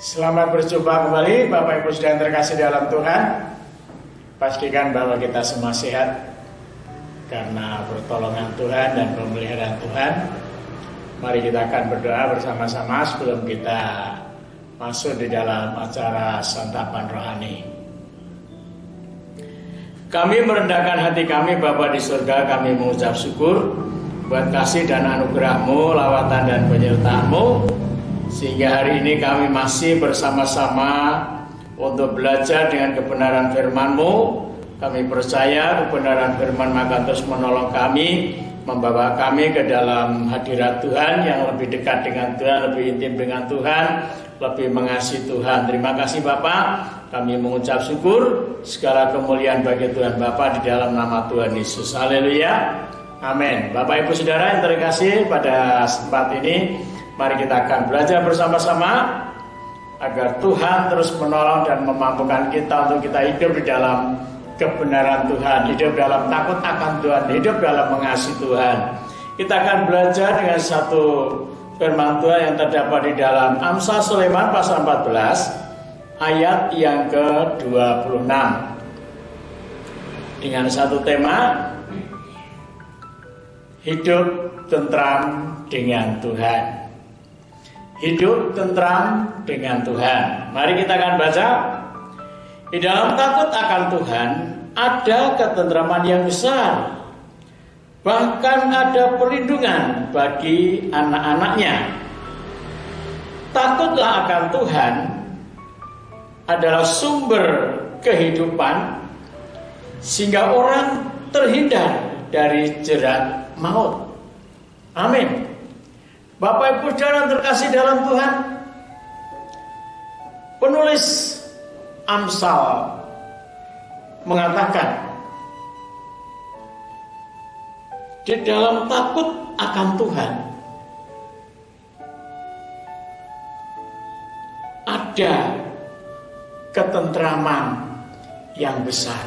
Selamat berjumpa kembali Bapak Ibu Saudara terkasih dalam Tuhan. Pastikan bahwa kita semua sehat karena pertolongan Tuhan dan pemeliharaan Tuhan. Mari kita akan berdoa bersama-sama sebelum kita masuk di dalam acara santapan rohani. Kami merendahkan hati kami Bapa di surga, kami mengucap syukur buat kasih dan anugerah-Mu, lawatan dan penyertaan-Mu, sehingga hari ini kami masih bersama-sama untuk belajar dengan kebenaran firman-Mu. Kami percaya kebenaran firman akan terus menolong kami, membawa kami ke dalam hadirat Tuhan yang lebih dekat dengan Tuhan, lebih intim dengan Tuhan, lebih mengasihi Tuhan. Terima kasih Bapak, kami mengucap syukur, segala kemuliaan bagi Tuhan Bapa di dalam nama Tuhan Yesus. Haleluya, amin. Bapak Ibu Saudara yang terkasih, pada saat ini mari kita akan belajar bersama-sama agar Tuhan terus menolong dan memampukan kita untuk kita hidup di dalam kebenaran Tuhan, hidup dalam takut akan Tuhan, hidup dalam mengasihi Tuhan. Kita akan belajar dengan satu firman Tuhan yang terdapat di dalam Amsal Sulaiman pasal 14 ayat yang ke-26 dengan satu tema, hidup tentram dengan Tuhan. Hidup tentram dengan Tuhan. Mari kita akan baca. Di dalam takut akan Tuhan ada ketentraman yang besar, bahkan ada perlindungan bagi anak-anaknya. Takutlah akan Tuhan adalah sumber kehidupan, sehingga orang terhindar dari jerat maut. Amin. Bapak Ibu Saudara terkasih dalam Tuhan, penulis Amsal mengatakan di dalam takut akan Tuhan ada ketentraman yang besar.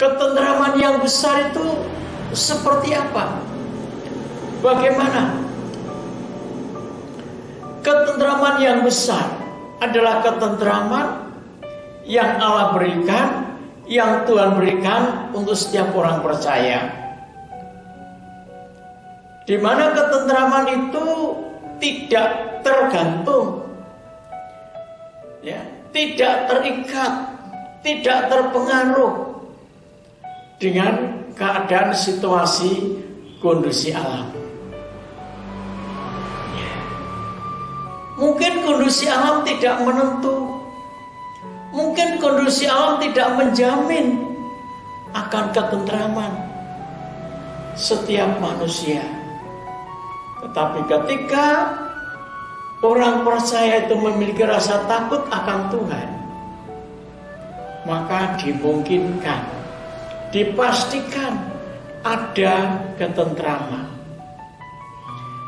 Ketentraman yang besar itu seperti apa? Bagaimana? Ketentraman yang besar adalah ketentraman yang Allah berikan, yang Tuhan berikan untuk setiap orang percaya. Di mana ketentraman itu tidak tergantung, ya, tidak terikat, tidak terpengaruh dengan keadaan situasi kondisi alam. Mungkin kondisi alam tidak menentu, mungkin kondisi alam tidak menjamin akan ketentraman setiap manusia. Tetapi ketika orang percaya itu memiliki rasa takut akan Tuhan, maka dimungkinkan, dipastikan ada ketentraman.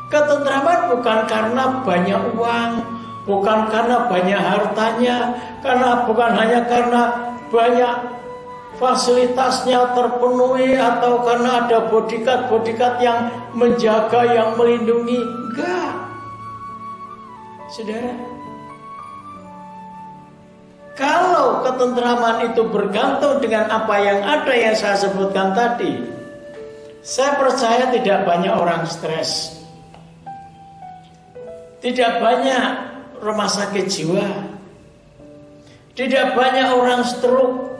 Ketentraman bukan karena banyak uang, bukan karena banyak hartanya, bukan hanya karena banyak fasilitasnya terpenuhi, atau karena ada bodyguard yang menjaga, yang melindungi. Enggak, saudara. Kalau ketentraman itu bergantung dengan apa yang ada yang saya sebutkan tadi, saya percaya tidak banyak orang stres, tidak banyak rumah sakit jiwa, tidak banyak orang stroke.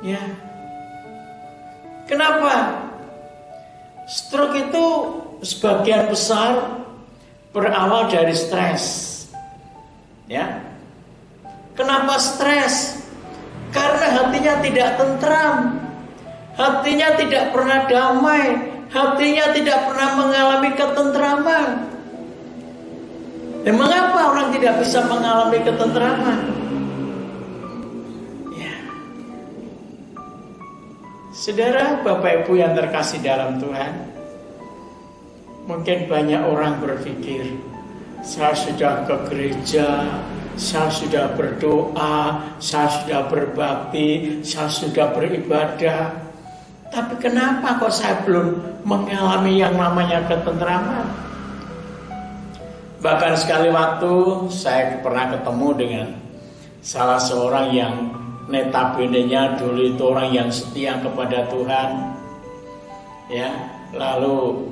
Ya. Kenapa? Stroke itu sebagian besar berawal dari stres. Ya. Kenapa stres? Karena hatinya tidak tentram, hatinya tidak pernah damai, hatinya tidak pernah mengalami ketentraman. Dan mengapa orang tidak bisa mengalami ketentraman? Ya. Saudara, Bapak Ibu yang terkasih dalam Tuhan, mungkin banyak orang berpikir, saya sudah ke gereja, saya sudah berdoa, saya sudah berbakti, saya sudah beribadah, tapi kenapa kok saya belum mengalami yang namanya ketentraman? Bahkan sekali waktu saya pernah ketemu dengan salah seorang yang notabene-nya dulu itu orang yang setia kepada Tuhan, ya. Lalu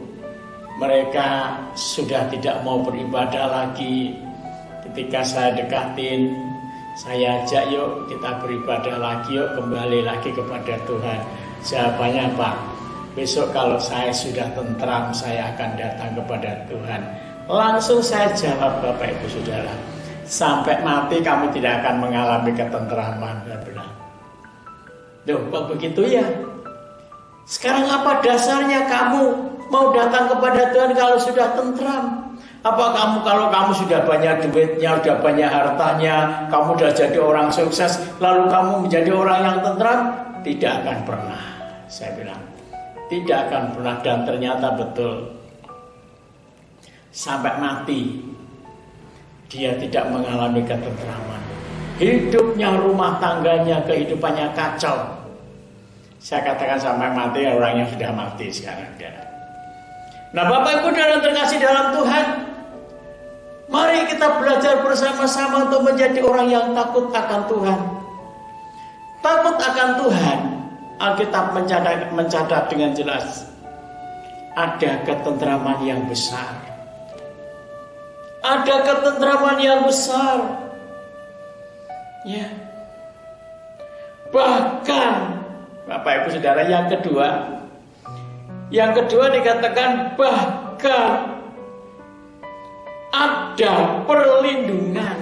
mereka sudah tidak mau beribadah lagi. Ketika saya dekatin, saya ajak, yuk kita beribadah lagi, yuk kembali lagi kepada Tuhan. Jawabannya, Pak, besok kalau saya sudah tentram, saya akan datang kepada Tuhan. Langsung saya jawab, Bapak Ibu Saudara, sampai mati kamu tidak akan mengalami ketentraman. Loh, kok begitu ya? Sekarang apa dasarnya kamu mau datang kepada Tuhan kalau sudah tentram? Apa kalau kamu sudah banyak duitnya, sudah banyak hartanya, kamu sudah jadi orang sukses, lalu kamu menjadi orang yang tentram? Tidak akan pernah, saya bilang. Tidak akan pernah, dan ternyata betul. Sampai mati, dia tidak mengalami ketentraman. Hidupnya, rumah tangganya, kehidupannya kacau. Saya katakan sampai mati, orangnya sudah mati sekarang. Nah, Bapak Ibu yang terkasih dalam Tuhan, mari kita belajar bersama-sama untuk menjadi orang yang takut akan Tuhan. Takut akan Tuhan, Alkitab mencatat dengan jelas, ada ketentraman yang besar. Ada ketentraman yang besar. Ya. Bahkan Bapak Ibu Saudara, yang kedua dikatakan bahkan ada perlindungan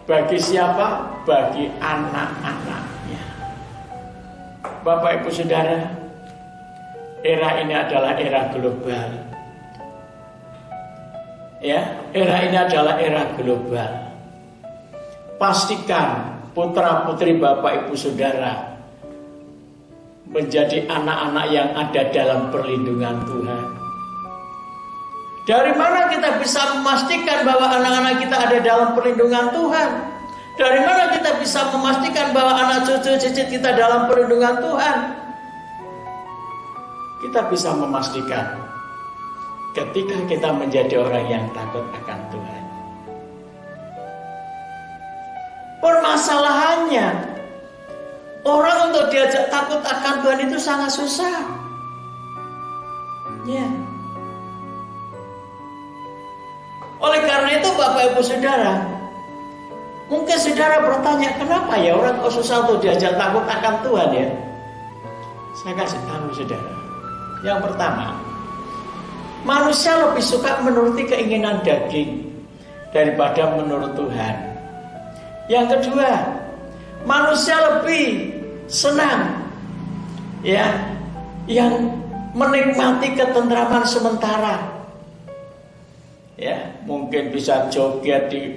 bagi siapa? Bagi anak-anaknya. Bapak Ibu Saudara, era ini adalah era global. Ya, era ini adalah era global. Pastikan putra-putri Bapak Ibu Saudara menjadi anak-anak yang ada dalam perlindungan Tuhan. Dari mana kita bisa memastikan bahwa anak-anak kita ada dalam perlindungan Tuhan? Dari mana kita bisa memastikan bahwa anak cucu-cucu kita dalam perlindungan Tuhan? Kita bisa memastikan ketika kita menjadi orang yang takut akan Tuhan. Permasalahannya, orang untuk diajak takut akan Tuhan itu sangat susah. Ya. Oleh karena itu Bapak Ibu Saudara, mungkin saudara bertanya, kenapa ya orang kok susah untuk diajak takut akan Tuhan ya? Saya kasih tahu saudara. Yang pertama, manusia lebih suka menuruti keinginan daging daripada menurut Tuhan. Yang kedua, manusia lebih senang ya yang menikmati ketentraman sementara. Ya, mungkin bisa joget di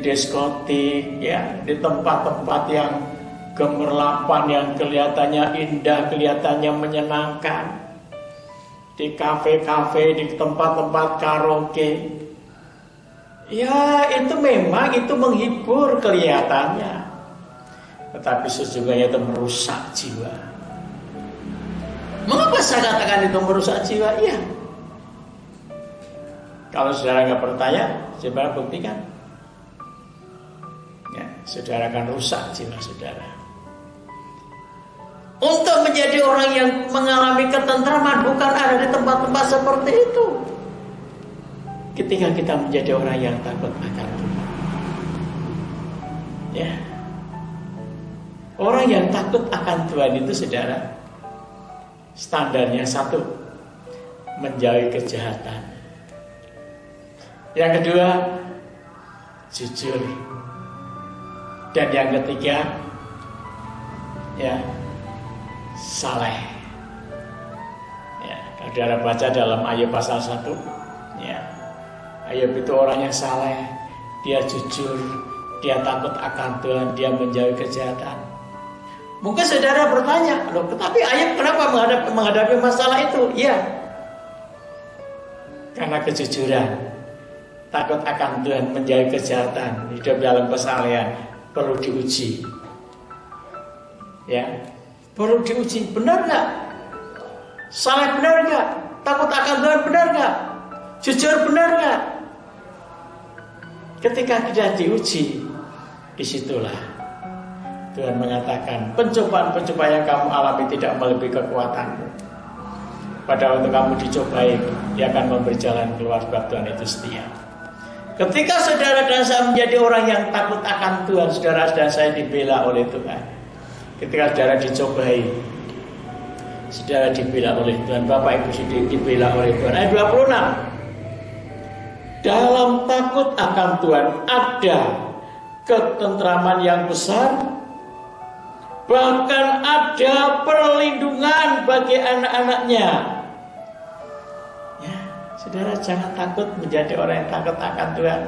diskotik, ya, di tempat-tempat yang gemerlapan, yang kelihatannya indah, kelihatannya menyenangkan, di kafe-kafe, di tempat-tempat karaoke. Ya, itu memang itu menghibur kelihatannya, tetapi sesungguhnya itu merusak jiwa. Mengapa saya katakan itu merusak jiwa? Iya. Kalau saudara nggak percaya, coba buktikan. Ya, saudara akan rusak jiwa saudara. Untuk menjadi orang yang mengalami ketentraman bukan ada di tempat-tempat seperti itu. Ketika kita menjadi orang yang takut akan Tuhan. Ya. Orang yang takut akan Tuhan itu saudara, standarnya satu, menjauhi kejahatan. Yang kedua, jujur. Dan yang ketiga, ya, saleh. Ya, kalau saudara baca dalam Ayub pasal 1, ya, Ayub itu orangnya saleh, dia jujur, dia takut akan Tuhan, dia menjauhi kejahatan. Mungkin saudara bertanya, loh, tetapi Ayub kenapa menghadapi masalah itu? Iya, karena kejujuran. Takut akan Tuhan, menjauhi kejahatan, hidup dalam kesalehan, perlu diuji. Ya, perlu diuji. Benar nggak? Saleh benar nggak? Takut akan Tuhan benar nggak? Jujur benar nggak? Ketika kita diuji, disitulah Tuhan mengatakan, pencobaan-pencobaan yang kamu alami tidak melebihi kekuatanmu. Pada waktu kamu dicobai, Dia akan memberi jalan keluar, sebab Tuhan itu setia. Ketika saudara dan saya menjadi orang yang takut akan Tuhan, saudara dan saya dibela oleh Tuhan. Ketika saudara dicobai, saudara dibela oleh Tuhan. Bapak Ibu saudara dibela oleh Tuhan. Ayat 26. Dalam takut akan Tuhan ada ketentraman yang besar, bahkan ada perlindungan bagi anak-anaknya. Ya, saudara jangan takut menjadi orang yang takut akan Tuhan.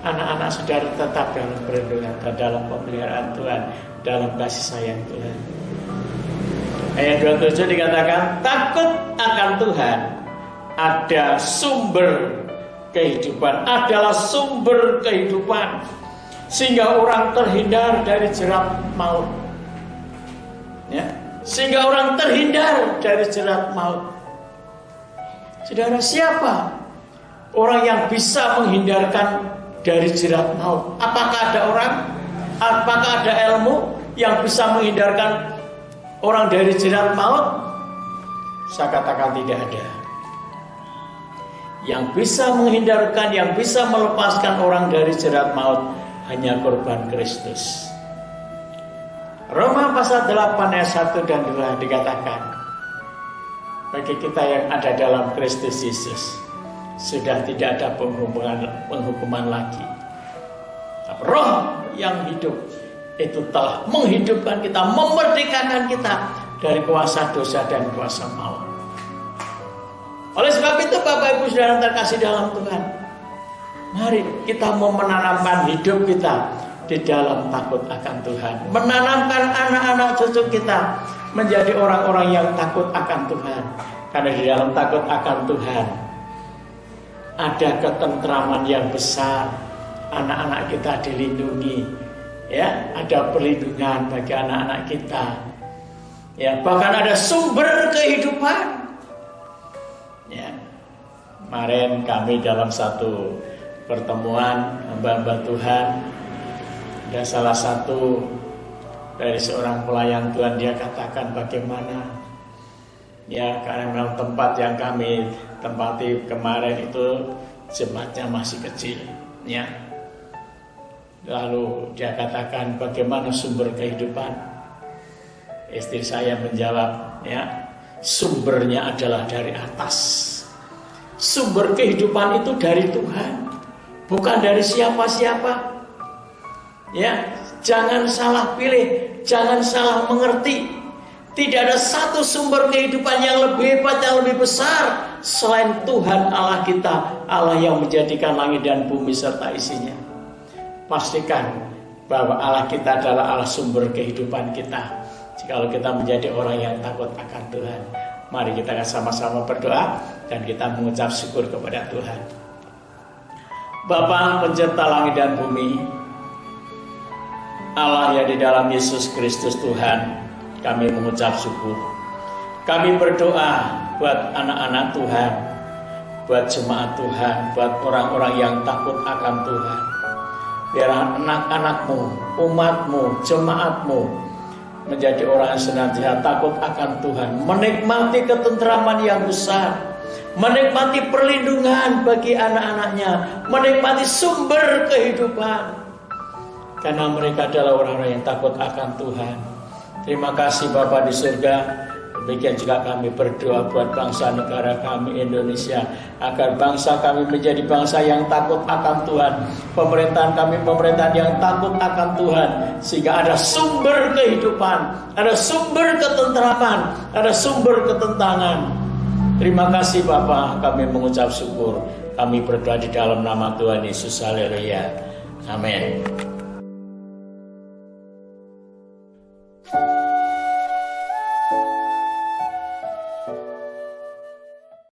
Anak-anak saudara tetap dalam perlindungan dan dalam pemeliharaan Tuhan, dalam kasih sayang Tuhan. Ayat 27 dikatakan, takut akan Tuhan ada sumber kehidupan, adalah sumber kehidupan, sehingga orang terhindar dari jerat maut. Ya, sehingga orang terhindar dari jerat maut. Saudara, siapa orang yang bisa menghindarkan dari jerat maut? Apakah ada orang? Apakah ada ilmu yang bisa menghindarkan orang dari jerat maut? Saya katakan tidak ada. Yang bisa menghindarkan, yang bisa melepaskan orang dari jerat maut hanya korban Kristus. Roma pasal 8 ayat 1 dan 2 dikatakan, bagi kita yang ada dalam Kristus Yesus sudah tidak ada penghukuman lagi. Roh yang hidup itu telah menghidupkan kita, memerdekakan kita dari kuasa dosa dan kuasa maut. Oleh sebab itu Bapak Ibu Saudara terkasih dalam Tuhan, mari kita mau menanamkan hidup kita di dalam takut akan Tuhan, menanamkan anak-anak cucu kita menjadi orang-orang yang takut akan Tuhan. Karena di dalam takut akan Tuhan ada ketentraman yang besar. Anak-anak kita dilindungi, ya, ada perlindungan bagi anak-anak kita, ya, bahkan ada sumber kehidupan. Ya, kemarin kami dalam satu pertemuan hamba-hamba Tuhan, ada salah satu dari seorang pelayan Tuhan, dia katakan bagaimana, ya, karena memang tempat yang kami tempati kemarin itu jemaatnya masih kecil, ya. Lalu dia katakan bagaimana sumber kehidupan. Istri saya menjawab, ya, sumbernya adalah dari atas. Sumber kehidupan itu dari Tuhan, bukan dari siapa-siapa. Ya, jangan salah pilih, jangan salah mengerti. Tidak ada satu sumber kehidupan yang lebih hebat, yang lebih besar selain Tuhan Allah kita, Allah yang menjadikan langit dan bumi serta isinya. Pastikan bahwa Allah kita adalah Allah sumber kehidupan kita. Jikalau kita menjadi orang yang takut akan Tuhan, mari kita akan sama-sama berdoa dan kita mengucap syukur kepada Tuhan. Bapa pencipta langit dan bumi, Allah yang di dalam Yesus Kristus Tuhan, kami mengucap syukur. Kami berdoa buat anak-anak Tuhan, buat jemaat Tuhan, buat orang-orang yang takut akan Tuhan. Biar anak-anakmu, umatmu, jemaatmu menjadi orang yang senantiasa takut akan Tuhan, menikmati ketentraman yang besar, menikmati perlindungan bagi anak-anaknya, menikmati sumber kehidupan. Karena mereka adalah orang-orang yang takut akan Tuhan. Terima kasih Bapa di surga. Demikian juga kami berdoa buat bangsa negara kami Indonesia, agar bangsa kami menjadi bangsa yang takut akan Tuhan. Pemerintahan kami pemerintahan yang takut akan Tuhan, sehingga ada sumber kehidupan, ada sumber ketentraman, ada sumber ketentangan. Terima kasih Bapa, kami mengucap syukur. Kami berdoa di dalam nama Tuhan Yesus. Haleluya. Amin.